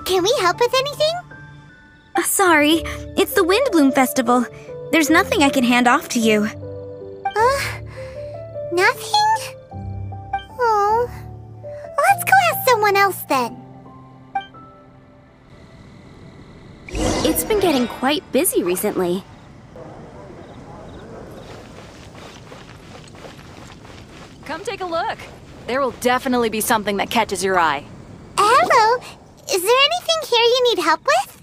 Can we help with anything? Sorry, it's the Windblume Festival. There's nothing I can hand off to you. Nothing? Oh. Let's go ask someone else then. It's been getting quite busy recently. Come take a look. There will definitely be something that catches your eye. Hello. Is there anything here you need help with?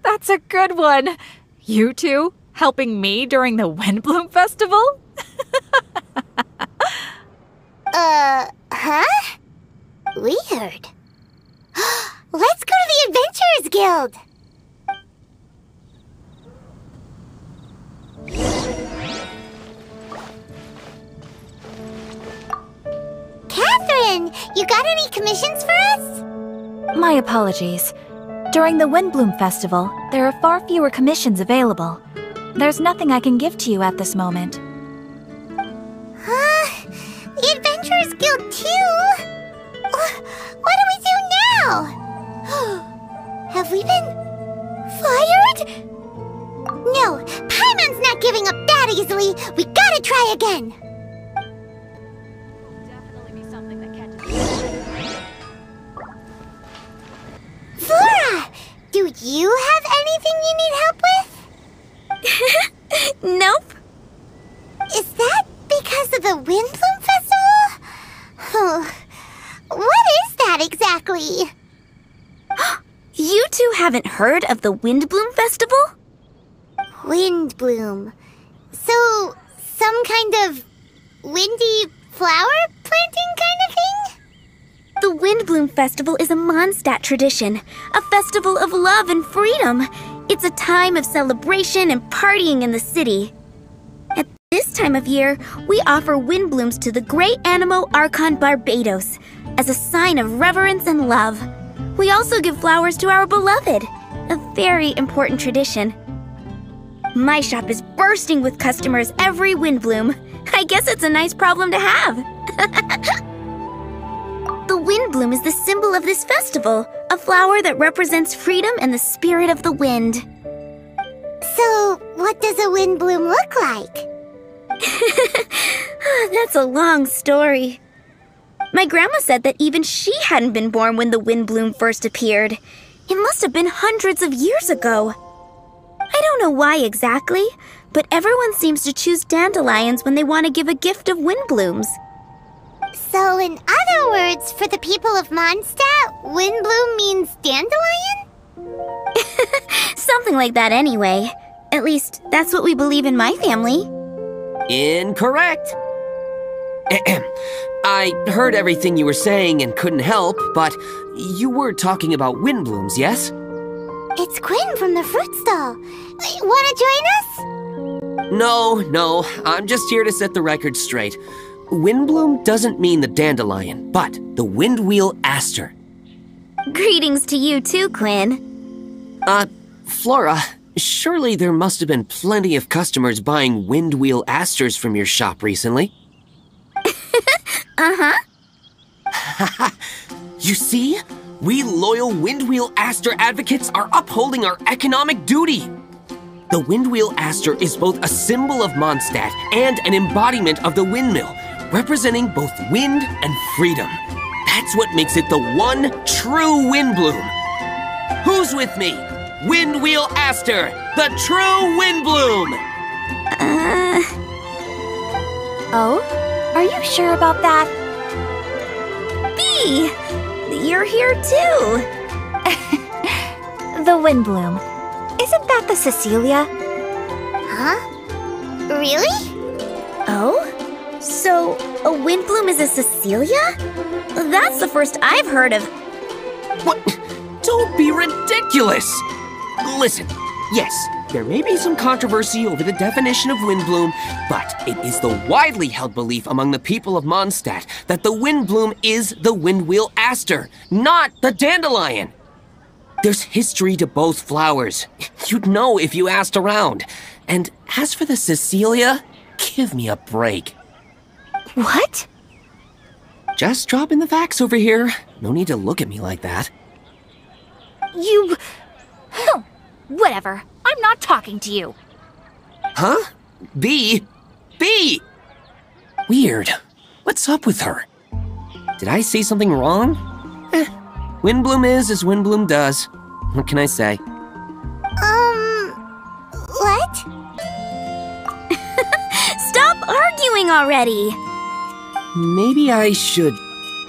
That's a good one. You two helping me during the Windblume Festival? Huh? Weird. Let's go to the Adventurers Guild! Catherine, you got any commissions for us? My apologies. During the Windblume Festival, there are far fewer commissions available. There's nothing I can give to you at this moment. The Adventurers Guild too? What do we do now? Have we been fired? No, Paimon's not giving up that easily. We gotta try again. Definitely be something that catches. Flora, do you have anything you need help with? Nope. Is that because of the Windblume Festival? What is that exactly? You two haven't heard of the Windblume Festival? Windblume. So, some kind of windy flower planting kind of thing? The Windblume Festival is a Mondstadt tradition, a festival of love and freedom. It's a time of celebration and partying in the city. At this time of year, we offer windblooms to the great Animo Archon Barbados as a sign of reverence and love. We also give flowers to our beloved, a very important tradition. My shop is bursting with customers every Windblume. I guess it's a nice problem to have. The Windblume is the symbol of this festival, a flower that represents freedom and the spirit of the wind. So, what does a windbloom look like? That's a long story. My grandma said that even she hadn't been born when the Windblume first appeared. It must have been hundreds of years ago. I don't know why exactly, but everyone seems to choose dandelions when they want to give a gift of windblooms. So, in other words, for the people of Mondstadt, windbloom means dandelion? Something like that anyway. At least, that's what we believe in my family. Incorrect. I heard everything you were saying and couldn't help, but you were talking about windblooms, yes? It's Quinn from the fruit stall. Wanna join us? No, I'm just here to set the record straight. Windbloom doesn't mean the dandelion, but the windwheel aster. Greetings to you too, Quinn. Flora, surely there must have been plenty of customers buying windwheel asters from your shop recently. Uh-huh. You see? We loyal windwheel aster advocates are upholding our economic duty. The windwheel aster is both a symbol of Mondstadt and an embodiment of the windmill, representing both wind and freedom. That's what makes it the one true windbloom. Who's with me? Windwheel aster, the true windbloom! Oh? Are you sure about that? Bee! You're here too! The Windblume. Isn't that the Cecilia? Huh? Really? Oh? So, a windbloom is a Cecilia? That's the first I've heard of. What? Don't be ridiculous! Listen, yes, there may be some controversy over the definition of windbloom, but it is the widely held belief among the people of Mondstadt that the windbloom is the windwheel aster, not the dandelion. There's history to both flowers. You'd know if you asked around. And as for the Cecilia, give me a break. What? Just dropping the facts over here. No need to look at me like that. You... Whatever. I'm not talking to you. Huh? B? Weird. What's up with her? Did I say something wrong? Windblume is as Windblume does. What can I say? What? Stop arguing already! Maybe I should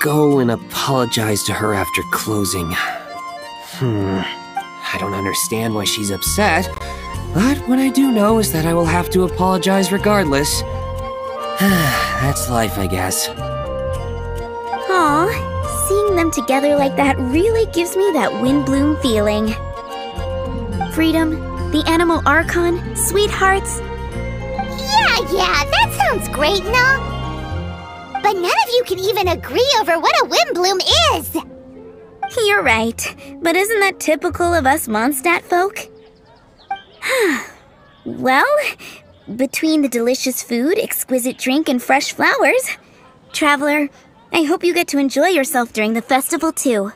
go and apologize to her after closing. I don't understand why she's upset, but what I do know is that I will have to apologize regardless. That's life, I guess. Aw, seeing them together like that really gives me that Windblume feeling. Freedom, the Animal Archon, sweethearts. Yeah, that sounds great and all. But none of you can even agree over what a Windblume is! You're right, but isn't that typical of us Mondstadt folk? Well, between the delicious food, exquisite drink, and fresh flowers, Traveler, I hope you get to enjoy yourself during the festival too.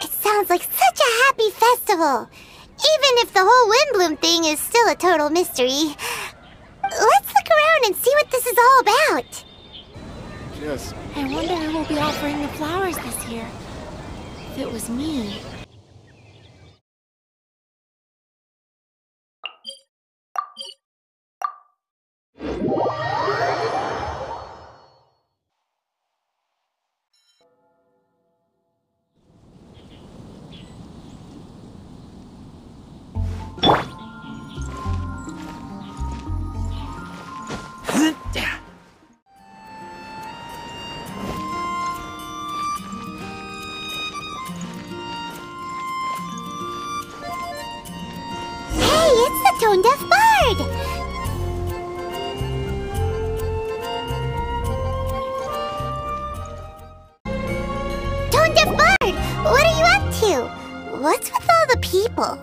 It sounds like such a happy festival, even if the whole Windblume thing is still a total mystery. Let's look around and see what this is all about. Yes. I wonder who will be offering the flowers this year. If it was me. Tone Deaf Bard! Tone Deaf Bard! What are you up to? What's with all the people?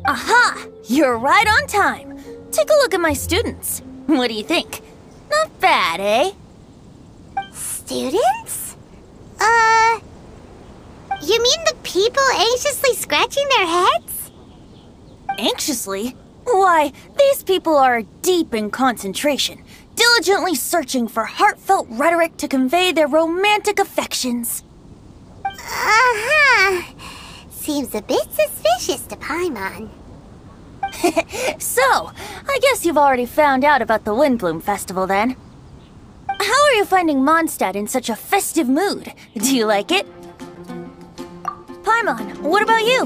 Aha! You're right on time. Take a look at my students. What do you think? Not bad, eh? Students? You mean the people anxiously scratching their heads? Anxiously? Why, these people are deep in concentration, diligently searching for heartfelt rhetoric to convey their romantic affections. Seems a bit suspicious to Paimon. So, I guess you've already found out about the Windblume Festival then. How are you finding Mondstadt in such a festive mood? Do you like it? Paimon, what about you?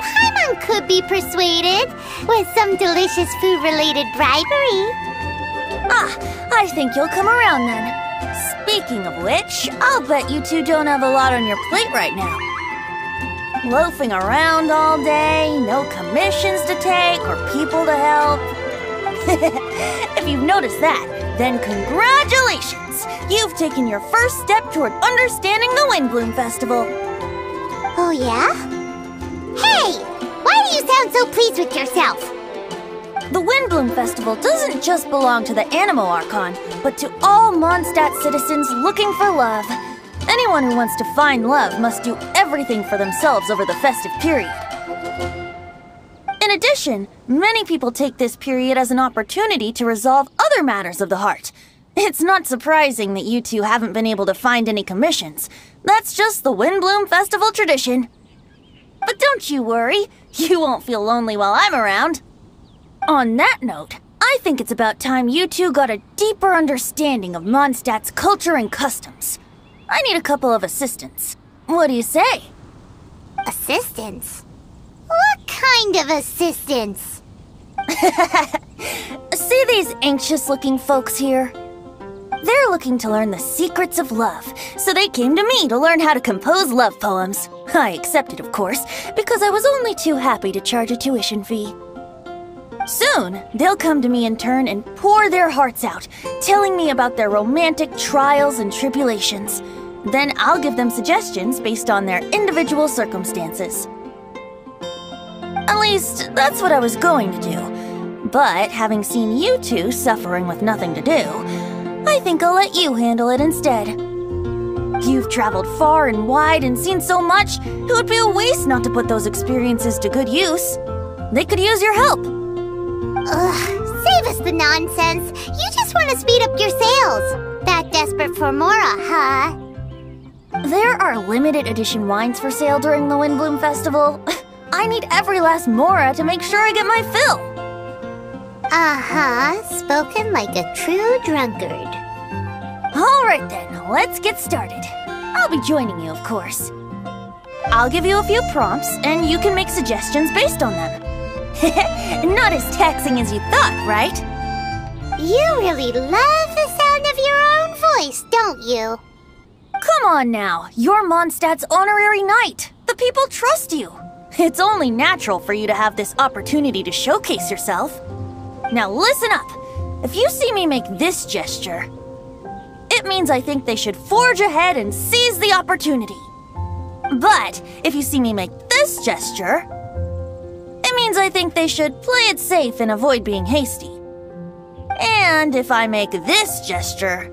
Paimon could be persuaded with some delicious food-related bribery. I think you'll come around then. Speaking of which, I'll bet you two don't have a lot on your plate right now. Loafing around all day, no commissions to take or people to help. If you've noticed that, then congratulations! You've taken your first step toward understanding the Windblume Festival. Oh yeah? Hey! Why do you sound so pleased with yourself? The Windblume Festival doesn't just belong to the Animal Archon, but to all Mondstadt citizens looking for love. Anyone who wants to find love must do everything for themselves over the festive period. In addition, many people take this period as an opportunity to resolve other matters of the heart. It's not surprising that you two haven't been able to find any commissions. That's just the Windblume Festival tradition. But don't you worry, you won't feel lonely while I'm around. On that note, I think it's about time you two got a deeper understanding of Mondstadt's culture and customs. I need a couple of assistants. What do you say? Assistance? What kind of assistance? See these anxious-looking folks here? They're looking to learn the secrets of love, so they came to me to learn how to compose love poems. I accepted, of course, because I was only too happy to charge a tuition fee. Soon, they'll come to me in turn and pour their hearts out, telling me about their romantic trials and tribulations. Then I'll give them suggestions based on their individual circumstances. At least, that's what I was going to do. But having seen you two suffering with nothing to do, I think I'll let you handle it instead. You've traveled far and wide and seen so much, it would be a waste not to put those experiences to good use. They could use your help. Ugh, save us the nonsense. You just want to speed up your sales. That desperate for Mora, huh? There are limited edition wines for sale during the Windblume Festival. I need every last Mora to make sure I get my fill. Uh-huh, spoken like a true drunkard. Alright then, let's get started. I'll be joining you, of course. I'll give you a few prompts, and you can make suggestions based on them. Not as taxing as you thought, right? You really love the sound of your own voice, don't you? Come on now, you're Mondstadt's honorary knight. The people trust you. It's only natural for you to have this opportunity to showcase yourself. Now listen up. If you see me make this gesture, it means I think they should forge ahead and seize the opportunity. But if you see me make this gesture, it means I think they should play it safe and avoid being hasty. And if I make this gesture,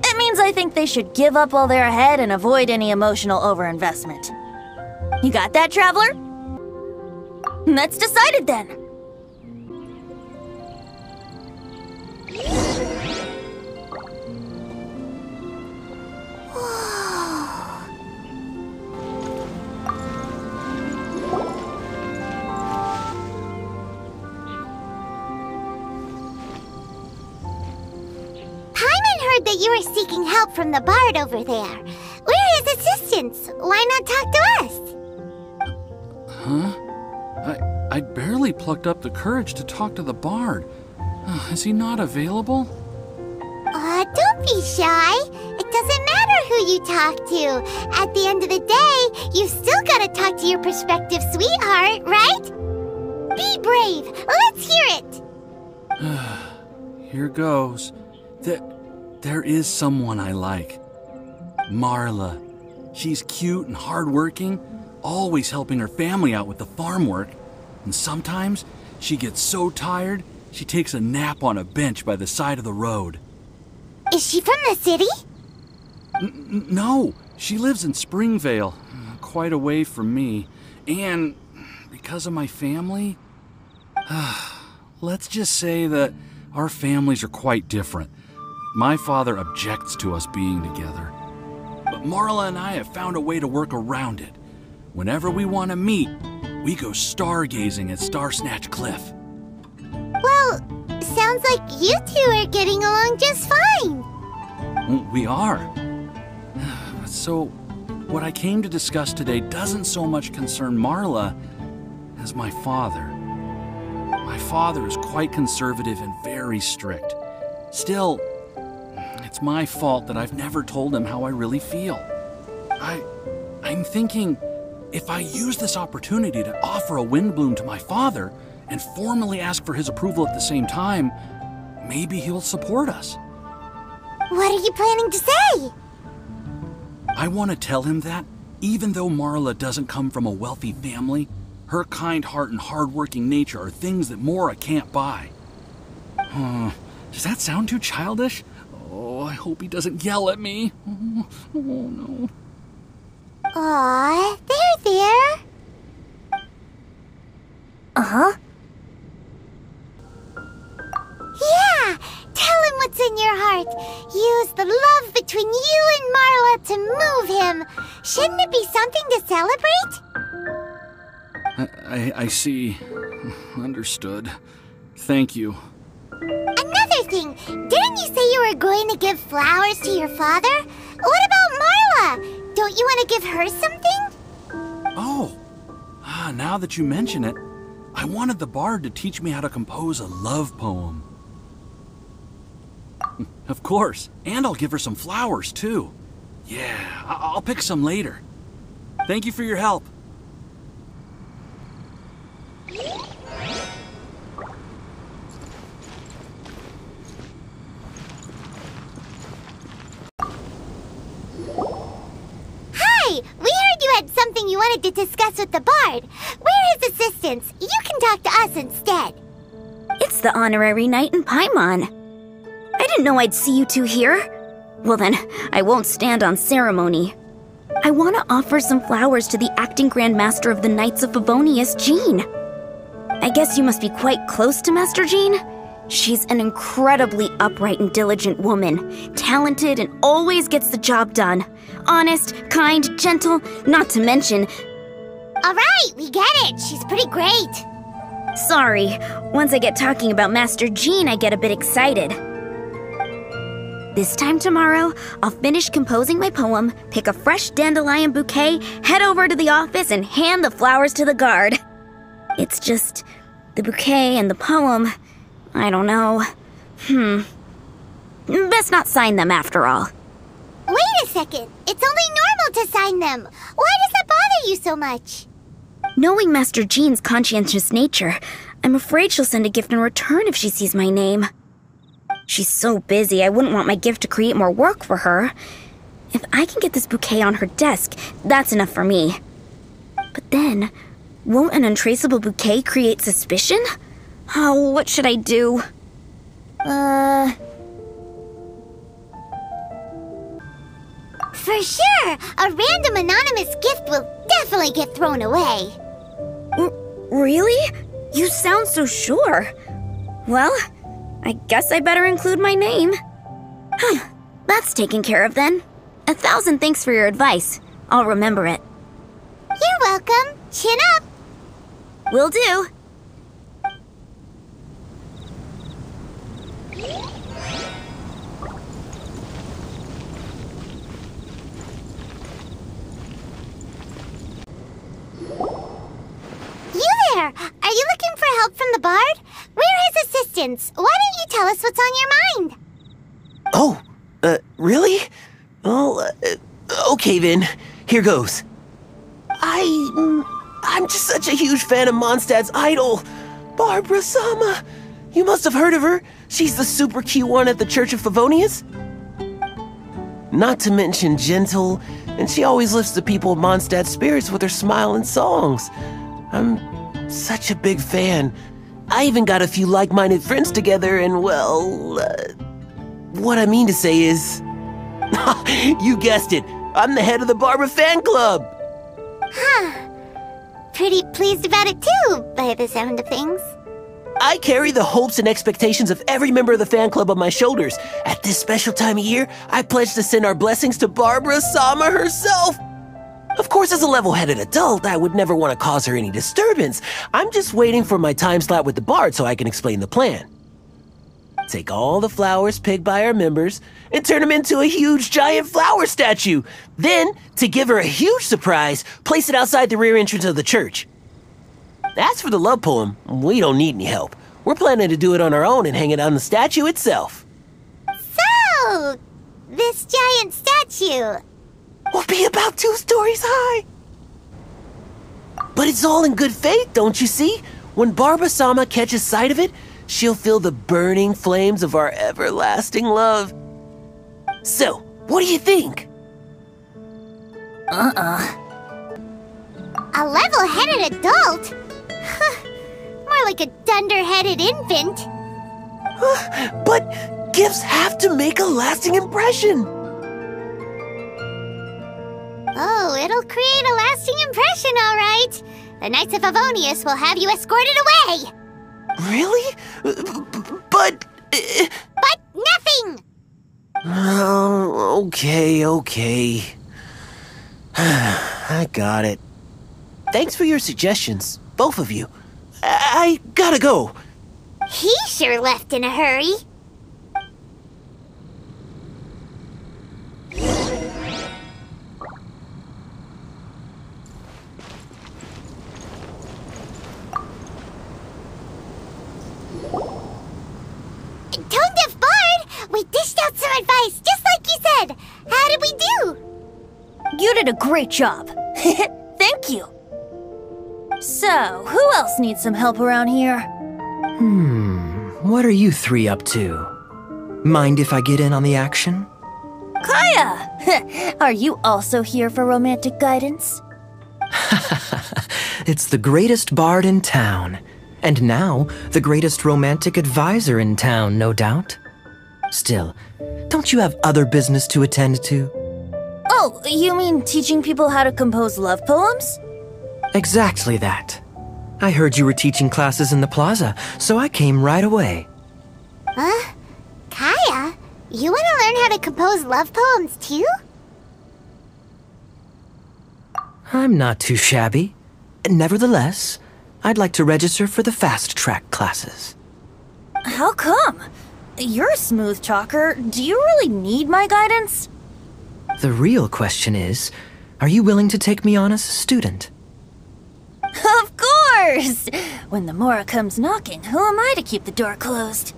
it means I think they should give up while they're ahead and avoid any emotional overinvestment. You got that, traveler? That's decided then. That you are seeking help from the bard over there. Where is assistance? Why not talk to us? Huh? I barely plucked up the courage to talk to the bard. Is he not available? Don't be shy. It doesn't matter who you talk to. At the end of the day, you've still got to talk to your prospective sweetheart, right? Be brave. Let's hear it. Here goes. There is someone I like. Marla. She's cute and hardworking, always helping her family out with the farm work. And sometimes she gets so tired, she takes a nap on a bench by the side of the road. Is she from the city? No, she lives in Springvale, quite away from me. And because of my family, let's just say that our families are quite different. My father objects to us being together. But Marla and I have found a way to work around it. Whenever we want to meet, we go stargazing at Star Snatch Cliff. Well, sounds like you two are getting along just fine. We are. So, what I came to discuss today doesn't so much concern Marla as my father. My father is quite conservative and very strict. Still, it's my fault that I've never told him how I really feel. I'm thinking, if I use this opportunity to offer a Windblume to my father and formally ask for his approval at the same time, maybe he'll support us. What are you planning to say? I want to tell him that, even though Marla doesn't come from a wealthy family, her kind heart and hardworking nature are things that Mora can't buy. Does that sound too childish? Oh, I hope he doesn't yell at me. Oh no. Aw, there. Uh-huh. Yeah, tell him what's in your heart. Use the love between you and Marla to move him. Shouldn't it be something to celebrate? I see. Understood. Thank you. Another thing, didn't you say you were going to give flowers to your father? What about Marla? Don't you want to give her something? Oh, now that you mention it, I wanted the bard to teach me how to compose a love poem. Of course, and I'll give her some flowers too. Yeah, I'll pick some later. Thank you for your help. Something you wanted to discuss with the bard. We're his assistants. You can talk to us instead. It's the honorary knight in Paimon. I didn't know I'd see you two here. Well then, I won't stand on ceremony. I want to offer some flowers to the acting Grand Master of the Knights of Favonius, Jean. I guess you must be quite close to Master Jean? She's an incredibly upright and diligent woman, talented and always gets the job done. Honest, kind, gentle, not to mention... Alright, we get it. She's pretty great. Sorry, once I get talking about Master Jean, I get a bit excited. This time tomorrow, I'll finish composing my poem, pick a fresh dandelion bouquet, head over to the office, and hand the flowers to the guard. It's just... the bouquet and the poem... I don't know. Best not sign them after all. Wait a second. It's only normal to sign them. Why does that bother you so much? Knowing Master Jean's conscientious nature, I'm afraid she'll send a gift in return if she sees my name. She's so busy, I wouldn't want my gift to create more work for her. If I can get this bouquet on her desk, that's enough for me. But then, won't an untraceable bouquet create suspicion? Oh, what should I do? For sure! A random anonymous gift will definitely get thrown away. Really? You sound so sure. Well, I guess I better include my name. That's taken care of then. 1,000 thanks for your advice. I'll remember it. You're welcome. Chin up. Will do. You there! Are you looking for help from the bard? We're his assistants. Why don't you tell us what's on your mind? Oh, really? Well, okay then. Here goes. I'm just such a huge fan of Mondstadt's idol, Barbara Sama. You must have heard of her. She's the super cute one at the Church of Favonius. Not to mention gentle, and she always lifts the people of Mondstadt's spirits with her smile and songs. I'm such a big fan. I even got a few like-minded friends together, and well, what I mean to say is... You guessed it. I'm the head of the Barbara fan club. Huh. Pretty pleased about it too, by the sound of things. I carry the hopes and expectations of every member of the fan club on my shoulders. At this special time of year, I pledge to send our blessings to Barbara Sama herself. Of course, as a level-headed adult, I would never want to cause her any disturbance. I'm just waiting for my time slot with the bard so I can explain the plan. Take all the flowers picked by our members and turn them into a huge giant flower statue. Then, to give her a huge surprise, place it outside the rear entrance of the church. As for the love poem, we don't need any help. We're planning to do it on our own and hang it on the statue itself. So, this giant statue will be about 2 stories high. But it's all in good faith, don't you see? When Barbara Sama catches sight of it, she'll feel the burning flames of our everlasting love. So, what do you think? A level-headed adult? More like a dunder-headed infant. But gifts have to make a lasting impression. Oh, it'll create a lasting impression, all right. The Knights of Favonius will have you escorted away. Really? But... But nothing! Oh, okay. I got it. Thanks for your suggestions, both of you. I gotta go. He sure left in a hurry. Tone-deaf bard! We dished out some advice, just like you said. How did we do? You did a great job. Thank you. So, who else needs some help around here? What are you 3 up to? Mind if I get in on the action? Kaya! Are you also here for romantic guidance? It's the greatest bard in town. And now, the greatest romantic advisor in town, no doubt. Still, don't you have other business to attend to? Oh, you mean teaching people how to compose love poems? Exactly that. I heard you were teaching classes in the plaza, so I came right away. Huh? Kaya, you want to learn how to compose love poems too? I'm not too shabby. Nevertheless, I'd like to register for the fast-track classes. How come? You're a smooth talker. Do you really need my guidance? The real question is, are you willing to take me on as a student? Of course! When the Mora comes knocking, who am I to keep the door closed?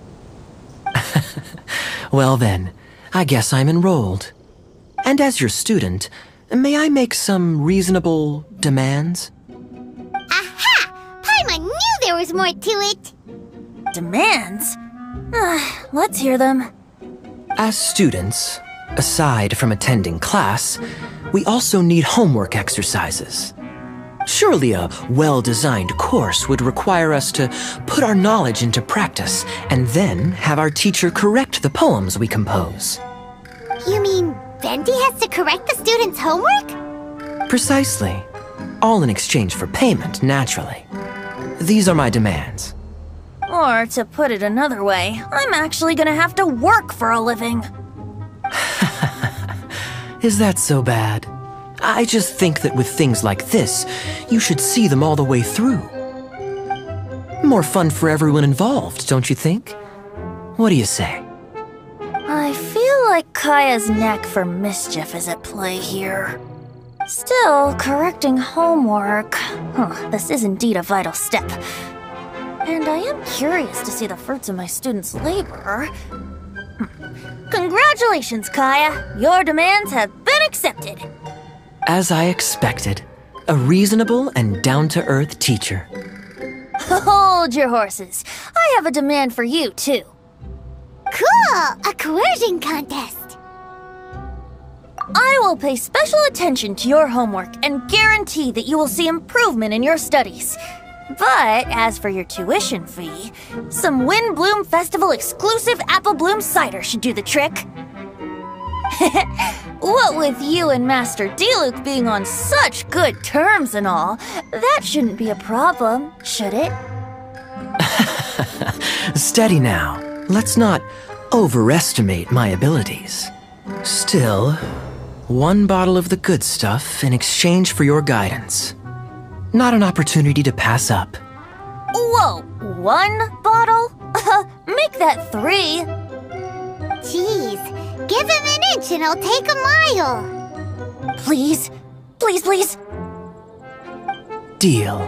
Well then, I guess I'm enrolled. And as your student, may I make some reasonable demands? Aha! Paimon knew there was more to it! Demands? Let's hear them. As students, aside from attending class, we also need homework exercises. Surely a well-designed course would require us to put our knowledge into practice and then have our teacher correct the poems we compose. You mean Venti has to correct the students' homework? Precisely. All in exchange for payment, naturally. These are my demands. Or, to put it another way, I'm actually gonna have to work for a living. Is that so bad? I just think that with things like this, you should see them all the way through. More fun for everyone involved, don't you think? What do you say? I feel like Kaya's knack for mischief is at play here. Still, correcting homework... this is indeed a vital step. And I am curious to see the fruits of my students' labor. Congratulations, Kaya! Your demands have been accepted! As I expected, a reasonable and down-to-earth teacher. Hold your horses. I have a demand for you, too. Cool! A coercion contest! I will pay special attention to your homework and guarantee that you will see improvement in your studies. But as for your tuition fee, some Windblume Festival exclusive Apple Bloom cider should do the trick. What with you and Master Diluc being on such good terms and all, that shouldn't be a problem, should it? Steady now. Let's not overestimate my abilities. Still, one bottle of the good stuff in exchange for your guidance. Not an opportunity to pass up. Whoa, one bottle? Make that 3. Jeez, give him an inch and I'll take a mile. Please, please, please. Deal.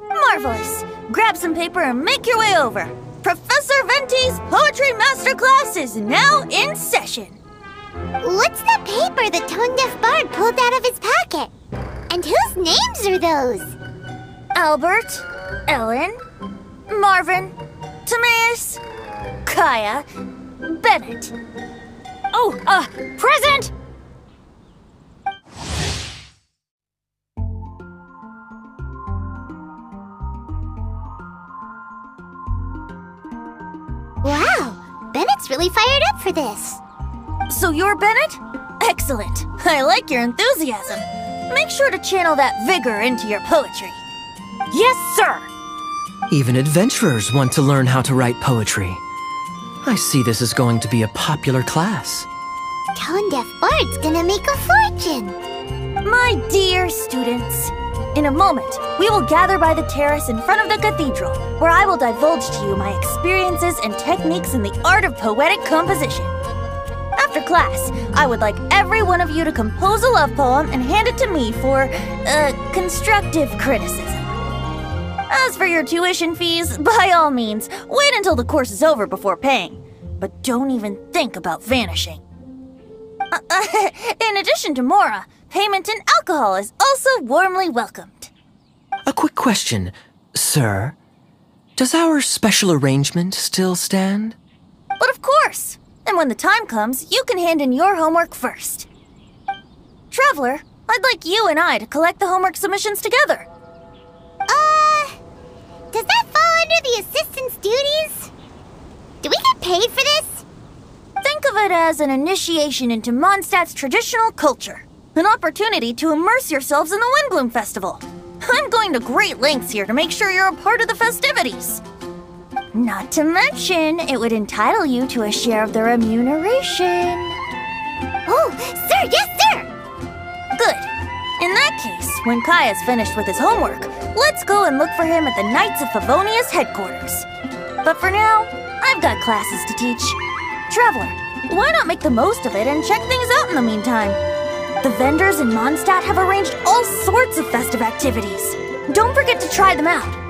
Marvelous. Grab some paper and make your way over. Professor Venti's Poetry Masterclass is now in session. What's the paper the tone-deaf bard pulled out of his pocket? And whose names are those? Albert, Ellen, Marvin, Timaeus, Kaya, Bennett. Oh, present! Wow, Bennett's really fired up for this. So you're Bennett? Excellent. I like your enthusiasm. Make sure to channel that vigor into your poetry. Yes, sir! Even adventurers want to learn how to write poetry. I see this is going to be a popular class. Tone-deaf bard's gonna make a fortune. My dear students, in a moment, we will gather by the terrace in front of the cathedral, where I will divulge to you my experiences and techniques in the art of poetic composition. After class, I would like every one of you to compose a love poem and hand it to me for, constructive criticism. As for your tuition fees, by all means, wait until the course is over before paying. But don't even think about vanishing. In addition to Mora, payment in alcohol is also warmly welcomed. A quick question, sir. Does our special arrangement still stand? But of course! And when the time comes, you can hand in your homework first. Traveler, I'd like you and I to collect the homework submissions together. Does that fall under the assistant's duties? Do we get paid for this? Think of it as an initiation into Mondstadt's traditional culture. An opportunity to immerse yourselves in the Windblume Festival. I'm going to great lengths here to make sure you're a part of the festivities. Not to mention, it would entitle you to a share of the remuneration. Oh, sir, yes, sir! Good. In that case, when Kaya's finished with his homework, let's go and look for him at the Knights of Favonia's headquarters. But for now, I've got classes to teach. Traveler, why not make the most of it and check things out in the meantime? The vendors in Mondstadt have arranged all sorts of festive activities. Don't forget to try them out.